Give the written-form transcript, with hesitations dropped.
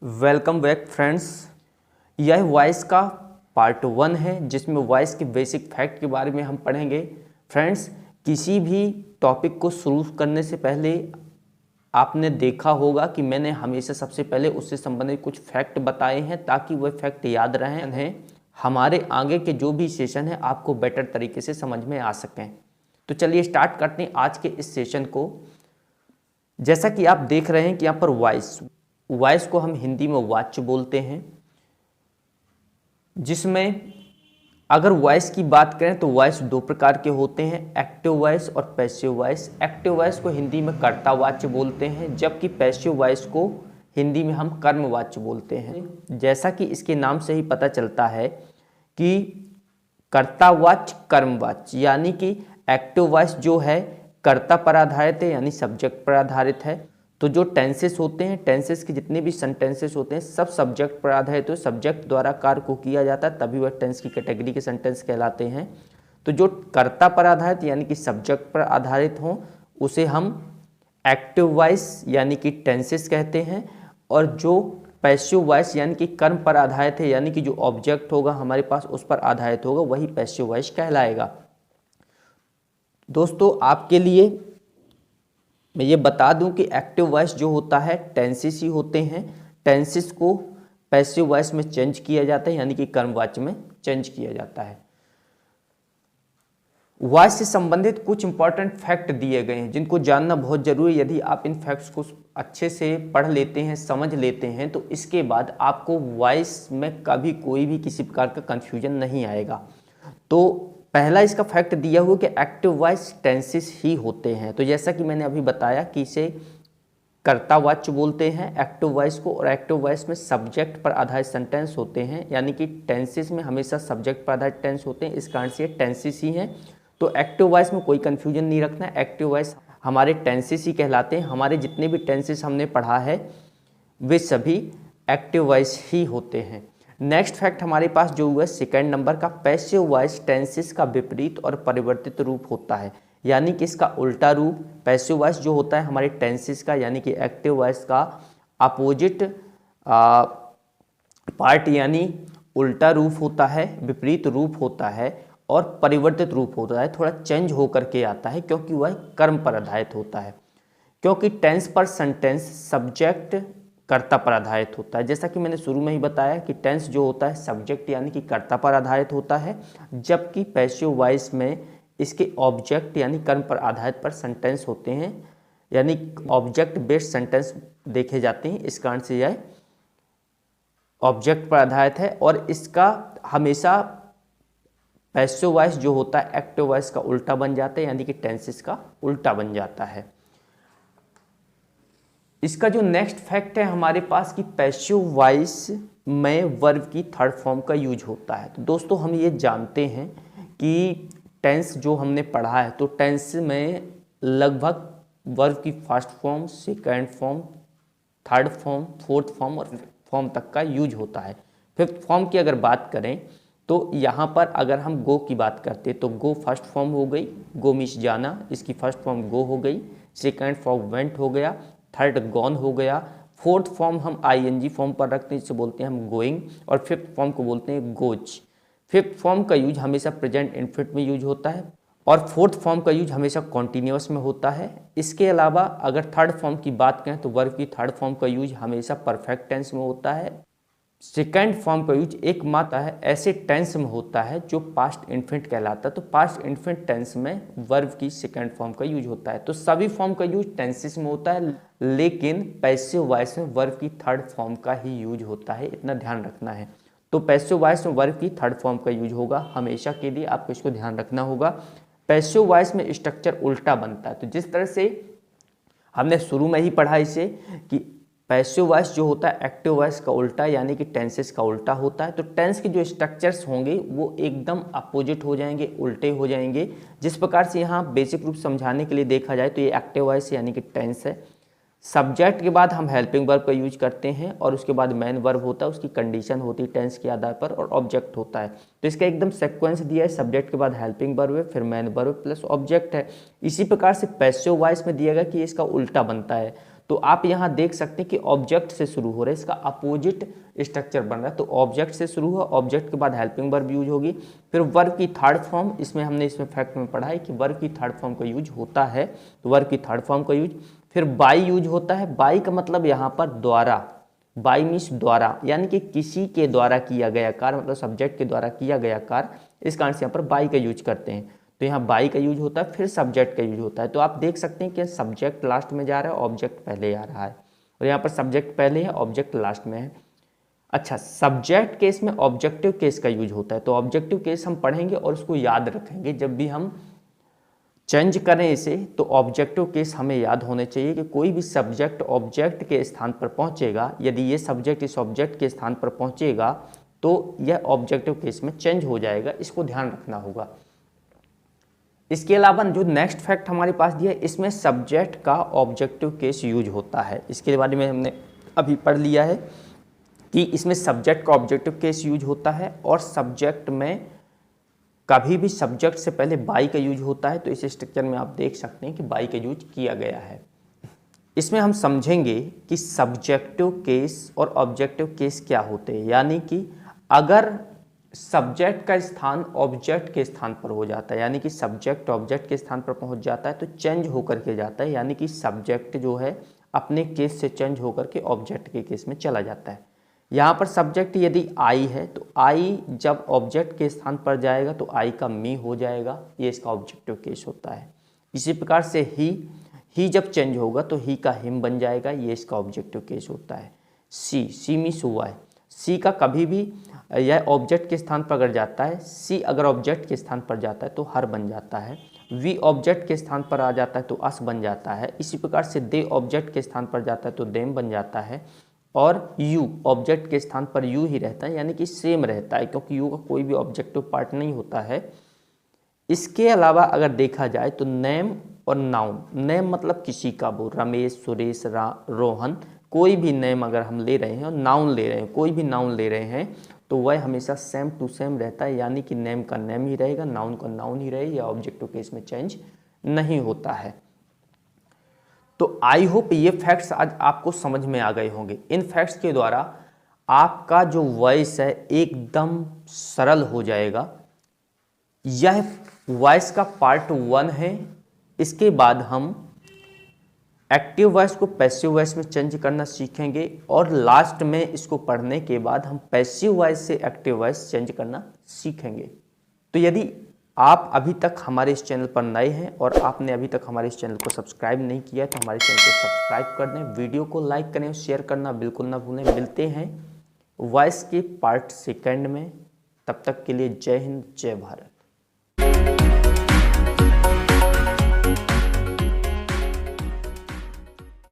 Welcome back friends. यह voice का part 1 है जिसमें वॉइस के बेसिक फैक्ट के बारे में हम पढ़ेंगे। फ्रेंड्स, किसी भी टॉपिक को शुरू करने से पहले आपने देखा होगा कि मैंने हमेशा सबसे पहले उससे संबंधित कुछ फैक्ट बताए हैं ताकि वह फैक्ट याद रहें, हमारे आगे के जो भी सेशन है आपको बेटर तरीके से समझ में आ सकें। तो चलिए स्टार्ट करते हैं आज के इस सेशन को। जैसा कि आप देख रहे हैं कि यहाँ पर वॉइस को हम हिंदी में वाच्य बोलते हैं, जिसमें अगर वॉइस की बात करें तो वॉइस दो प्रकार के होते हैं, एक्टिव वॉइस और पैसिव वॉइस। एक्टिव वॉइस को हिंदी में कर्तावाच्य बोलते हैं, जबकि पैसिव वॉइस को हिंदी में हम कर्मवाच्य बोलते हैं। जैसा कि इसके नाम से ही पता चलता है कि कर्तावाच्य कर्मवाच्य, यानी कि एक्टिव वॉइस जो है कर्ता पर आधारित है, यानी सब्जेक्ट पर आधारित है। तो जो टेंसेस होते हैं, टेंसेस के जितने भी सेंटेंसेस होते हैं सब सब्जेक्ट पर आधारित हो, सब्जेक्ट द्वारा कार्य को किया जाता है, तभी वह टेंस की कैटेगरी के सेंटेंस कहलाते हैं। तो जो कर्ता पर आधारित यानी कि सब्जेक्ट पर आधारित हो उसे हम एक्टिव वॉइस यानी कि टेंसेस कहते हैं, और जो पैसिव वॉइस यानी कि कर्म पर आधारित है, यानी कि जो ऑब्जेक्ट होगा हमारे पास उस पर आधारित होगा, वही पैसिव वॉइस कहलाएगा। दोस्तों, आपके लिए मैं ये बता दूं कि एक्टिव वॉइस जो होता है टेंसेस ही होते हैं। टेंसेस को पैसिव वॉइस में चेंज किया जाता है, यानी कि कर्मवाच्य में चेंज किया जाता है। वॉइस से संबंधित कुछ इंपॉर्टेंट फैक्ट दिए गए हैं जिनको जानना बहुत जरूरी है। यदि आप इन फैक्ट्स को अच्छे से पढ़ लेते हैं, समझ लेते हैं, तो इसके बाद आपको वॉइस में कभी कोई भी किसी प्रकार का कंफ्यूजन नहीं आएगा। तो पहला इसका फैक्ट दिया हुआ कि एक्टिव वॉइस टेंसेस ही होते हैं। तो जैसा कि मैंने अभी बताया कि इसे कर्तावाच्य बोलते हैं एक्टिव वॉइस को, और एक्टिव वॉइस में सब्जेक्ट पर आधारित सेंटेंस होते हैं, यानी कि टेंसेस में हमेशा सब्जेक्ट पर आधारित टेंस होते हैं, इस कारण से ये टेंसेस ही हैं। तो एक्टिव वॉइस में कोई कंफ्यूजन नहीं रखना है, एक्टिव वॉइस हमारे टेंसेस ही कहलाते हैं। हमारे जितने भी टेंसेस हमने पढ़ा है वे सभी एक्टिव वॉइस ही होते हैं। नेक्स्ट फैक्ट हमारे पास जो हुआ सेकंड नंबर का, पैसिव वॉइस टेंसेस का विपरीत और परिवर्तित रूप होता है, यानी कि इसका उल्टा रूप। पैसिव वॉइस जो होता है हमारे टेंसेस का यानी कि एक्टिव वॉइस का अपोजिट पार्ट यानी उल्टा रूप होता है, विपरीत रूप होता है और परिवर्तित रूप होता है, थोड़ा चेंज होकर के आता है क्योंकि वह कर्म पर आधारित होता है। क्योंकि टेंस पर सेंटेंस सब्जेक्ट कर्ता पर आधारित होता है, जैसा कि मैंने शुरू में ही बताया कि टेंस जो होता है सब्जेक्ट यानी कि कर्ता पर आधारित होता है, जबकि पैसिव वॉइस में इसके ऑब्जेक्ट यानी कर्म पर आधारित पर सेंटेंस होते हैं, यानी ऑब्जेक्ट बेस्ड सेंटेंस देखे जाते हैं। इस कारण से यह ऑब्जेक्ट पर आधारित है, और इसका हमेशा पैसिव वॉइस जो होता है एक्टिव वॉइस का उल्टा बन जाता है, यानी कि टेंसेस का उल्टा बन जाता है। इसका जो नेक्स्ट फैक्ट है हमारे पास कि पैसिव वॉइस में वर्ब की थर्ड फॉर्म का यूज होता है। तो दोस्तों, हम ये जानते हैं कि टेंस जो हमने पढ़ा है तो टेंस में लगभग वर्ब की first form, second form, third form, fourth form और फिफ्थ फॉर्म तक का यूज होता है। फिफ्थ फॉर्म की अगर बात करें तो यहाँ पर अगर हम गो की बात करते तो गो फर्स्ट फॉर्म हो गई, गो मीन्स जाना, इसकी फर्स्ट फॉर्म गो हो गई। सेकंड फॉर्म वेंट हो गया, थर्ड गॉन हो गया। फोर्थ फॉर्म हम आईएनजी फॉर्म पर रखते हैं, जिसे बोलते हैं हम गोइंग, और फिफ्थ फॉर्म को बोलते हैं गोज। फिफ्थ फॉर्म का यूज हमेशा प्रेजेंट इनफिनिट में यूज होता है, और फोर्थ फॉर्म का यूज हमेशा कॉन्टिन्यूअस में होता है। इसके अलावा अगर थर्ड फॉर्म की बात करें तो वर्ब की थर्ड फॉर्म का यूज हमेशा परफेक्ट टेंस में होता है। सेकेंड फॉर्म का यूज एकमात्र है ऐसे टेंस में होता है जो पास्ट इन्फिनिट कहलाता है। तो पास्ट इन्फिनिट टेंस में वर्ब की सेकेंड फॉर्म का यूज होता है। तो सभी फॉर्म का यूज टेंसेस में होता है, लेकिन पैसिव वॉइस में वर्ब की थर्ड फॉर्म का ही यूज होता है, इतना ध्यान रखना है। तो पैसिव वॉइस में वर्ब की थर्ड फॉर्म का यूज होगा हमेशा के लिए, आपको इसको ध्यान रखना होगा। पैसिव वॉइस में स्ट्रक्चर उल्टा बनता है। तो जिस तरह से हमने शुरू में ही पढ़ा इसे कि पैसिव वॉइस जो होता है एक्टिव वॉइस का उल्टा यानी कि टेंसेस का उल्टा होता है, तो टेंस के जो स्ट्रक्चर्स होंगे वो एकदम अपोजिट हो जाएंगे, उल्टे हो जाएंगे। जिस प्रकार से यहाँ बेसिक रूप समझाने के लिए देखा जाए तो ये एक्टिव वॉइस यानी कि टेंस है। सब्जेक्ट के बाद हम हेल्पिंग वर्ब का यूज करते हैं, और उसके बाद मेन वर्ब होता है, उसकी कंडीशन होती है टेंस के आधार पर, और ऑब्जेक्ट होता है। तो इसका एकदम सीक्वेंस दिया है, सब्जेक्ट के बाद हेल्पिंग वर्ब है, फिर मेन वर्ब प्लस ऑब्जेक्ट है। इसी प्रकार से पैसिव वॉइस में दिया गया कि इसका उल्टा बनता है। तो आप यहाँ देख सकते हैं कि ऑब्जेक्ट से शुरू हो रहा है, इसका अपोजिट स्ट्रक्चर बन रहा है। तो ऑब्जेक्ट से शुरू हुआ, ऑब्जेक्ट के बाद हेल्पिंग वर्ब यूज होगी, फिर वर्ब की थर्ड फॉर्म, इसमें हमने इसमें फैक्ट में पढ़ा है कि वर्ब की थर्ड फॉर्म का यूज होता है, तो वर्ब की थर्ड फॉर्म का यूज, फिर बाई यूज होता है। बाई का मतलब यहाँ पर द्वारा, बाई मीन्स द्वारा, यानी कि किसी के द्वारा किया गया कार्य, मतलब सब्जेक्ट के द्वारा किया गया कार्य, इस कारण से यहाँ पर बाई का यूज करते हैं। तो यहाँ बाई का यूज होता है, फिर सब्जेक्ट का यूज होता है। तो आप देख सकते हैं कि सब्जेक्ट लास्ट में जा रहा है, ऑब्जेक्ट पहले आ रहा है, और यहाँ पर सब्जेक्ट पहले है, ऑब्जेक्ट लास्ट में है। अच्छा, सब्जेक्ट केस में ऑब्जेक्टिव केस का यूज होता है, तो ऑब्जेक्टिव केस हम पढ़ेंगे और उसको याद रखेंगे जब भी हम चेंज करें इसे, तो ऑब्जेक्टिव केस हमें याद होने चाहिए कि कोई भी सब्जेक्ट ऑब्जेक्ट के स्थान पर पहुंचेगा, यदि ये सब्जेक्ट इस ऑब्जेक्ट के स्थान पर पहुंचेगा तो यह ऑब्जेक्टिव केस में चेंज हो जाएगा, इसको ध्यान रखना होगा। इसके अलावा जो नेक्स्ट फैक्ट हमारे पास दिया है, इसमें सब्जेक्ट का ऑब्जेक्टिव केस यूज होता है। इसके बारे में हमने अभी पढ़ लिया है कि इसमें सब्जेक्ट का ऑब्जेक्टिव केस यूज होता है, और सब्जेक्ट में कभी भी सब्जेक्ट से पहले बाई का यूज होता है। तो इस स्ट्रक्चर में आप देख सकते हैं कि बाई का यूज किया गया है। इसमें हम समझेंगे कि सब्जेक्टिव केस और ऑब्जेक्टिव केस क्या होते हैं, यानी कि अगर सब्जेक्ट का स्थान ऑब्जेक्ट के स्थान पर हो जाता है, यानी कि सब्जेक्ट ऑब्जेक्ट के स्थान पर पहुंच जाता है, तो चेंज होकर के जाता है, यानी कि सब्जेक्ट जो है अपने केस से चेंज होकर के ऑब्जेक्ट के केस में चला जाता है। यहाँ पर सब्जेक्ट यदि आई है तो आई जब ऑब्जेक्ट के स्थान पर जाएगा तो आई का मी हो जाएगा, ये इसका ऑब्जेक्टिव केस होता है। इसी प्रकार से ही जब चेंज होगा तो ही का हिम बन जाएगा, ये इसका ऑब्जेक्टिव केस होता है। सी मीन्स हुआ है, सी का कभी भी यह ऑब्जेक्ट के स्थान पर अगर जाता है, सी अगर ऑब्जेक्ट के स्थान पर जाता है तो हर बन जाता है, वी ऑब्जेक्ट के स्थान पर आ जाता है तो अस बन जाता है। इसी प्रकार से दे ऑब्जेक्ट के स्थान पर जाता है तो देम बन जाता है, और यू ऑब्जेक्ट के स्थान पर यू ही रहता है, यानी कि सेम रहता है, क्योंकि यू का कोई भी ऑब्जेक्टिव पार्ट नहीं होता है। इसके अलावा अगर देखा जाए तो नेम और नाउन, नेम मतलब किसी का, वो रमेश, सुरेश, रोहन, कोई भी नेम अगर हम ले रहे हैं और नाउन ले रहे हैं, कोई भी नाउन ले रहे हैं, तो वह हमेशा सेम टू सेम रहता है, यानी कि नेम का नेम ही रहेगा, नाउन का नाउन ही रहेगा, या ऑब्जेक्टिव केस में चेंज नहीं होता है। तो आई होप ये फैक्ट्स आज आपको समझ में आ गए होंगे। इन फैक्ट्स के द्वारा आपका जो वॉइस है एकदम सरल हो जाएगा। यह वॉइस का पार्ट 1 है। इसके बाद हम एक्टिव वॉइस को पैसिव वॉइस में चेंज करना सीखेंगे, और लास्ट में इसको पढ़ने के बाद हम पैसिव वॉइस से एक्टिव वॉइस चेंज करना सीखेंगे। तो यदि आप अभी तक हमारे इस चैनल पर नए हैं और आपने अभी तक हमारे इस चैनल को सब्सक्राइब नहीं किया है तो हमारे चैनल को सब्सक्राइब कर दें, वीडियो को लाइक करें और शेयर करना बिल्कुल ना भूलें। मिलते हैं वॉइस के पार्ट 2 में, तब तक के लिए जय हिंद, जय भारत।